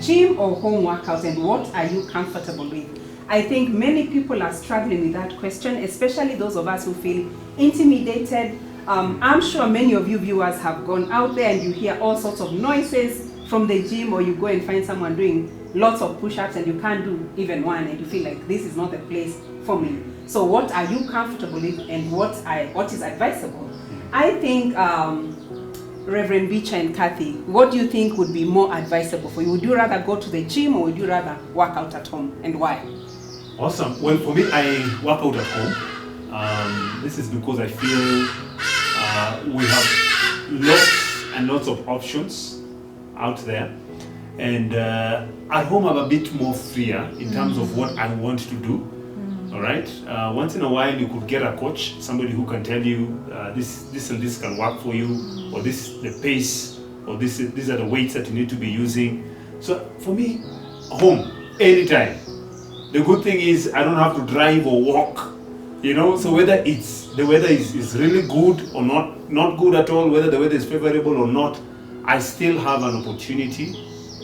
gym or home workout, and what are you comfortable with? I think many people are struggling with that question, especially those of us who feel intimidated. I'm sure many of you viewers have gone out there and you hear all sorts of noises from the gym, or you go and find someone doing lots of push-ups and you can't do even one, and you feel like this is not the place for me. So what are you comfortable with, and what is advisable? I think Reverend Becher and Kathy, what do you think would be more advisable for you? Would you rather go to the gym, or would you rather work out at home, and why? Awesome. Well, for me, I work out at home. This is because I feel we have lots and lots of options out there. And at home, I'm a bit more freer in terms of what I want to do. All right. Once in a while, you could get a coach, somebody who can tell you this and this can work for you, or this the pace, or these are the weights that you need to be using. So for me, home anytime. The good thing is I don't have to drive or walk. So whether the weather is really good or not good at all, whether the weather is favorable or not, I still have an opportunity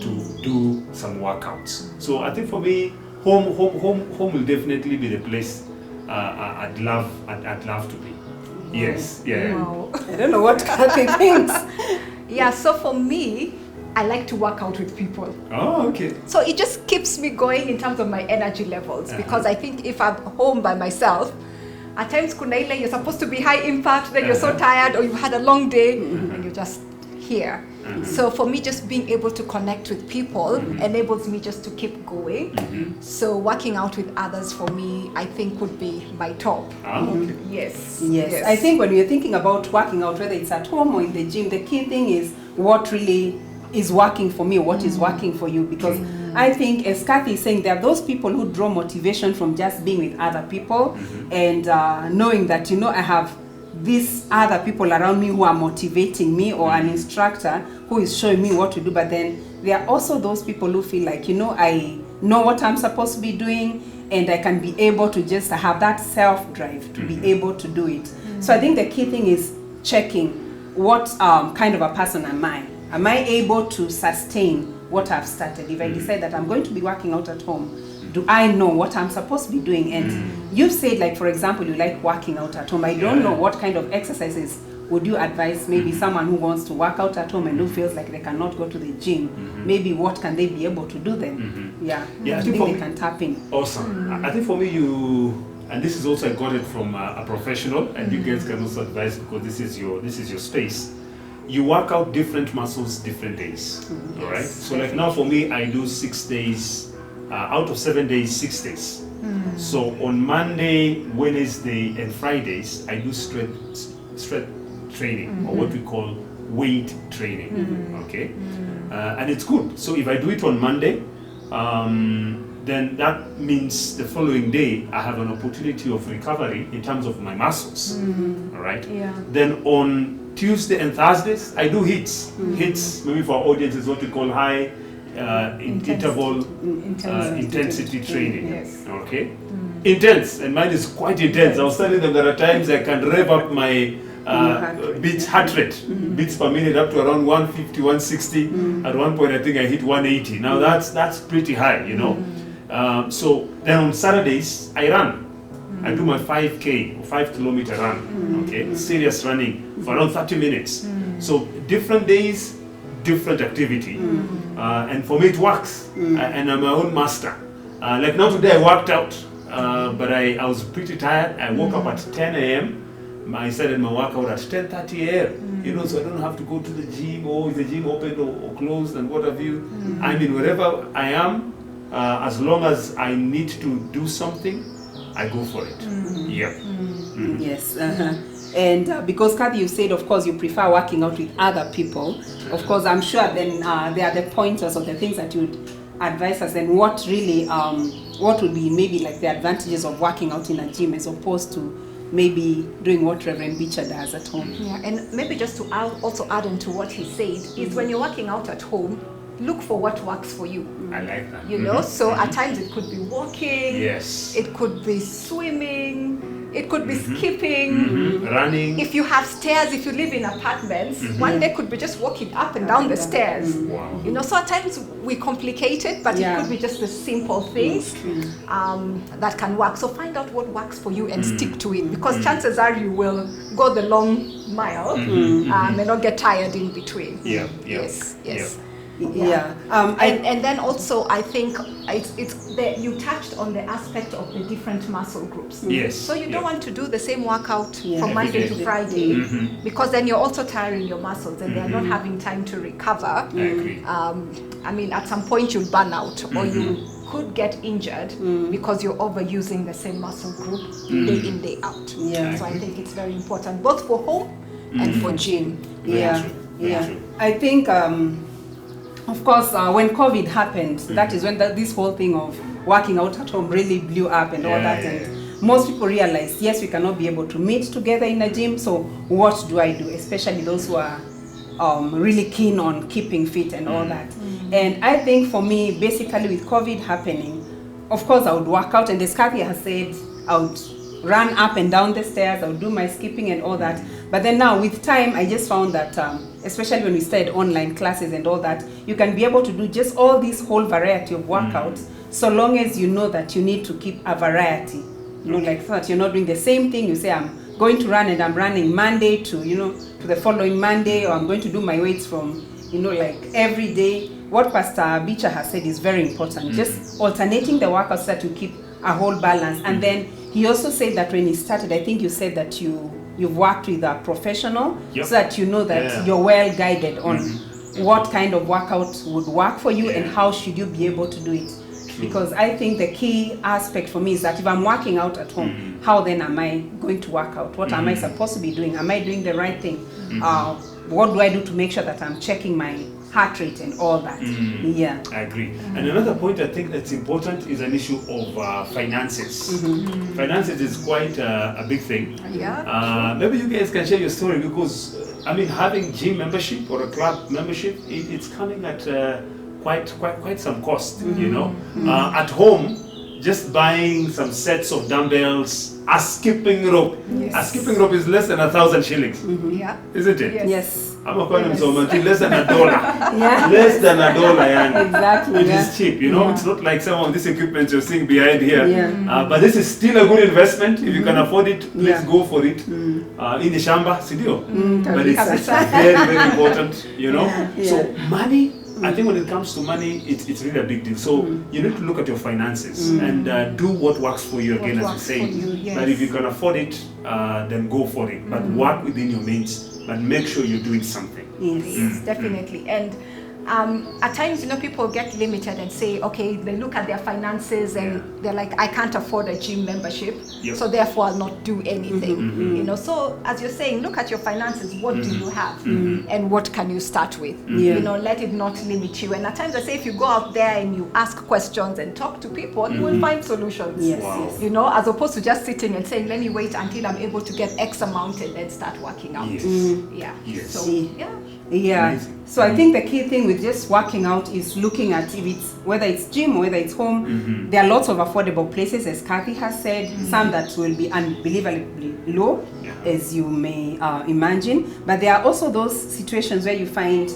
to do some workouts. So I think for me, home will definitely be the place I'd love to be. Yes, yeah. Wow. I don't know what Kathy thinks. Yeah, so for me, I like to work out with people. Oh, okay. So it just keeps me going in terms of my energy levels, because I think if I'm home by myself, at times you're supposed to be high impact, then you're so tired, or you've had a long day, and you're just here. So for me, just being able to connect with people enables me just to keep going. So working out with others for me, I think would be my top. Okay. Yes. I think when you're thinking about working out, whether it's at home or in the gym, the key thing is what really is working for me, what is working for you. Because I think, as Kathy is saying, there are those people who draw motivation from just being with other people and knowing that, I have these other people around me who are motivating me, or an instructor who is showing me what to do. But then there are also those people who feel like, I know what I'm supposed to be doing, and I can be able to just have that self-drive to be able to do it. So I think the key thing is checking what kind of a person am I? Am I able to sustain what I've started? If I decide that I'm going to be working out at home, do I know what I'm supposed to be doing? And you've said, like, for example, you like working out at home. I don't know what kind of exercises would you advise maybe someone who wants to work out at home and who feels like they cannot go to the gym? Maybe what can they be able to do then? I think they can tap in. Awesome. I think for me, and this is also, I got it from a professional, and you guys can also advise, because this is your space. You work out different muscles different days. All right. So like now for me, I do 6 days. Out of 7 days, 6 days. So on Monday, Wednesday, and Fridays, I do strength training, or what we call weight training. Okay, and it's good. So if I do it on Monday, then that means the following day I have an opportunity of recovery in terms of my muscles. All right. Yeah. Then on Tuesday and Thursdays, I do hits. Hits, maybe for our audience, is what we call high interval intensity training. Yes. Okay. Intense, and mine is quite intense. I was telling them there are times I can rev up my heart rate, beats per minute up to around 150, 160. At one point, I think I hit 180. Now that's pretty high, So then on Saturdays, I run. I do my 5K, or 5 kilometer run. Okay, serious running for around 30 minutes. So different days, different activity, and for me it works, and I'm my own master. Like now today I worked out, but I was pretty tired. I woke up at 10 a.m. I started my workout at 10:30 a.m. So I don't have to go to the gym, or is the gym open or closed and what have you. I mean, wherever I am, as long as I need to do something, I go for it. Yes. And because Kathy, you said, of course, you prefer working out with other people. Of course, I'm sure then there are the pointers or the things that you would advise us. And what really, what would be maybe like the advantages of working out in a gym as opposed to maybe doing what Reverend Becher does at home? Yeah, and maybe just to also add on to what he said, is when you're working out at home, look for what works for you. I like that. So at times it could be walking, yes, it could be swimming, it could be skipping, running. If you have stairs, if you live in apartments, one day could be just walking up and down the stairs. Wow. You know, so at times we complicate it, but it could be just the simple things that can work. So find out what works for you and stick to it, because chances are you will go the long mile and not get tired in between. Yes. And then also I think you touched on the aspect of the different muscle groups. Yes. So you don't want to do the same workout from Monday to Friday, because then you're also tiring your muscles and they're not having time to recover. I agree. I mean, at some point you'll burn out or you could get injured because you're overusing the same muscle group day in, day out. So I think it's very important both for home and for gym. I think of course, when COVID happened, that is when this whole thing of working out at home really blew up and all that. And most people realized, yes, we cannot be able to meet together in a gym. So what do I do? Especially those who are really keen on keeping fit and all that. And I think for me, basically with COVID happening, of course, I would work out. And as Kathy has said, I would run up and down the stairs. I would do my skipping and all that. But then now with time, I just found that, especially when we started online classes and all that, you can be able to do just all this whole variety of workouts, so long as you know that you need to keep a variety. You know, like so that you're not doing the same thing. You say, I'm going to run and I'm running Monday to the following Monday, or I'm going to do my weights from, like every day. What Pastor Becher has said is very important. Just alternating the workouts so that you keep a whole balance. And then he also said that when he started, I think you said that you've worked with a professional so that you know that you're well guided on what kind of workout would work for you and how should you be able to do it. Because I think the key aspect for me is that if I'm working out at home, how then am I going to work out? What am I supposed to be doing? Am I doing the right thing? What do I do to make sure that I'm checking my heart rate and all that? I agree. And another point I think that's important is an issue of finances. Finances is quite a big thing. Maybe you guys can share your story, because having gym membership or a club membership, it's coming at quite some cost. At home, just buying some sets of dumbbells, a skipping rope. A skipping rope is less than 1,000 shillings. Isn't it? Yes. I'm a calling so much, less than $1. Less than $1, Exactly. It is cheap, It's not like some of this equipment you're seeing behind here. But this is still a good investment. If you can afford it, please go for it. In the shamba, but it's very, very important, So money, I think when it comes to money, it's really a big deal. So you need to look at your finances and do what works for you, again, as you say. But if you can afford it, then go for it. But work within your means. But make sure you're doing something. Yes, definitely. And at times, people get limited and say, okay, they look at their finances and they're like, I can't afford a gym membership, so therefore I'll not do anything. So as you're saying, look at your finances. What do you have, and what can you start with? Let it not limit you. And at times I say, if you go out there and you ask questions and talk to people, you will find solutions. As opposed to just sitting and saying, let me wait until I'm able to get X amount and then start working out. So I think the key thing with just working out is looking at whether it's gym or whether it's home. There are lots of affordable places, as Kathy has said, some that will be unbelievably low, as you may imagine. But there are also those situations where you find,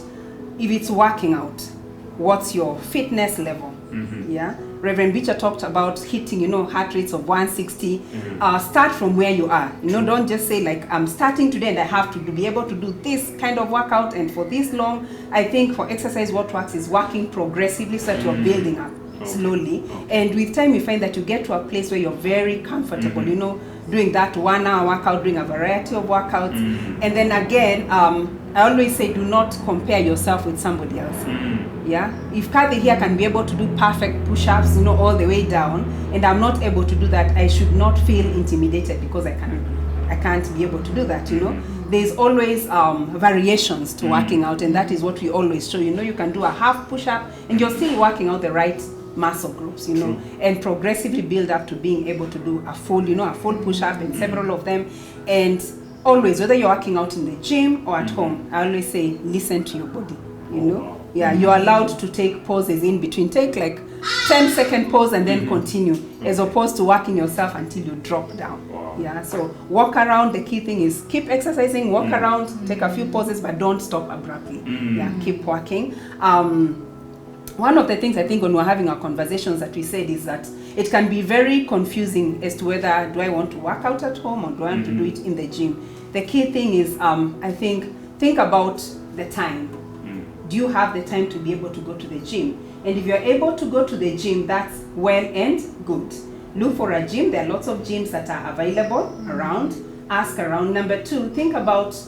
if it's working out, what's your fitness level? Reverend Becher talked about hitting, heart rates of 160. Start from where you are. Don't just say like, I'm starting today and I have to be able to do this kind of workout and for this long. I think for exercise, what works is working progressively so that you're building up slowly. And with time, you find that you get to a place where you're very comfortable, doing that 1 hour workout, doing a variety of workouts. And then again, I always say, do not compare yourself with somebody else. If Kathy here can be able to do perfect push-ups, all the way down, and I'm not able to do that, I should not feel intimidated because I can't be able to do that. There's always variations to working out, and that is what we always show. You can do a half push-up, and you're still working out the right muscle groups, and progressively build up to being able to do a full push-up and several of them. And always, whether you're working out in the gym or at home, I always say, listen to your body. You're allowed to take pauses in between. Take like 10-second pause and then continue, as opposed to working yourself until you drop down. Wow. Yeah, so walk around. The key thing is keep exercising, walk around, take a few pauses, but don't stop abruptly. Yeah, keep working. One of the things I think when we're having our conversations that we said is that it can be very confusing as to whether do I want to work out at home or do I want to do it in the gym. The key thing is, I think about the time. Do you have the time to be able to go to the gym? And if you're able to go to the gym, that's well and good. Look for a gym. There are lots of gyms that are available around. Ask around. Number two, think about,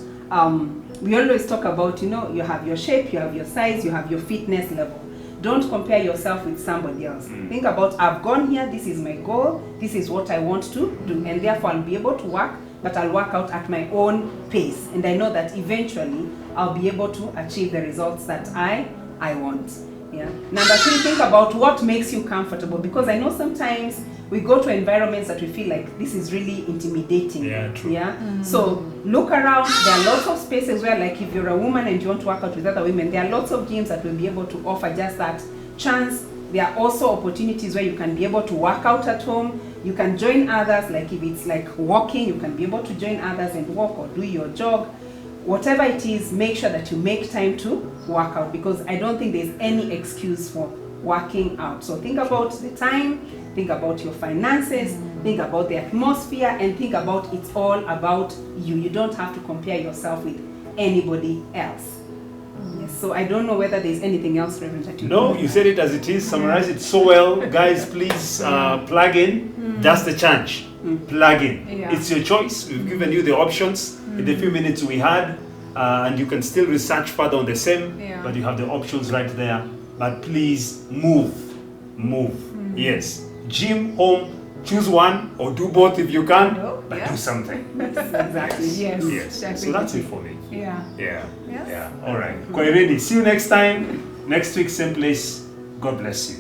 we always talk about, you have your shape, you have your size, you have your fitness level. Don't compare yourself with somebody else. Think about, I've gone here, this is my goal, this is what I want to do, and therefore I'll be able to work, but I'll work out at my own pace. And I know that eventually I'll be able to achieve the results that I want. Yeah. Number three, think about what makes you comfortable, because I know sometimes we go to environments that we feel like this is really intimidating. Yeah, true. Yeah. So look around. There are lots of spaces where, like, if you're a woman and you want to work out with other women, there are lots of gyms that will be able to offer just that chance. There are also opportunities where you can be able to work out at home. You can join others, like if it's like walking, you can be able to join others and walk or do your jog. Whatever it is, make sure that you make time to work out, because I don't think there's any excuse for working out. So think about the time, think about your finances, think about the atmosphere, and think about it's all about you. You don't have to compare yourself with anybody else. Yes, so I don't know whether there's anything else, Reverend, that you No, you said it as it is, summarize it so well. Guys, please plug in. That's the challenge. Plug in. Yeah. It's your choice. We've given you the options in the few minutes we had, and you can still research further on the same, but you have the options right there. But please move. Yes. Gym, home, choose one or do both if you can, but do something. Exactly. Yes. Yes. So that's it for me. Yeah. Yeah. Yes. Yeah. All right. Quite ready. See you next time. Next week, same place. God bless you.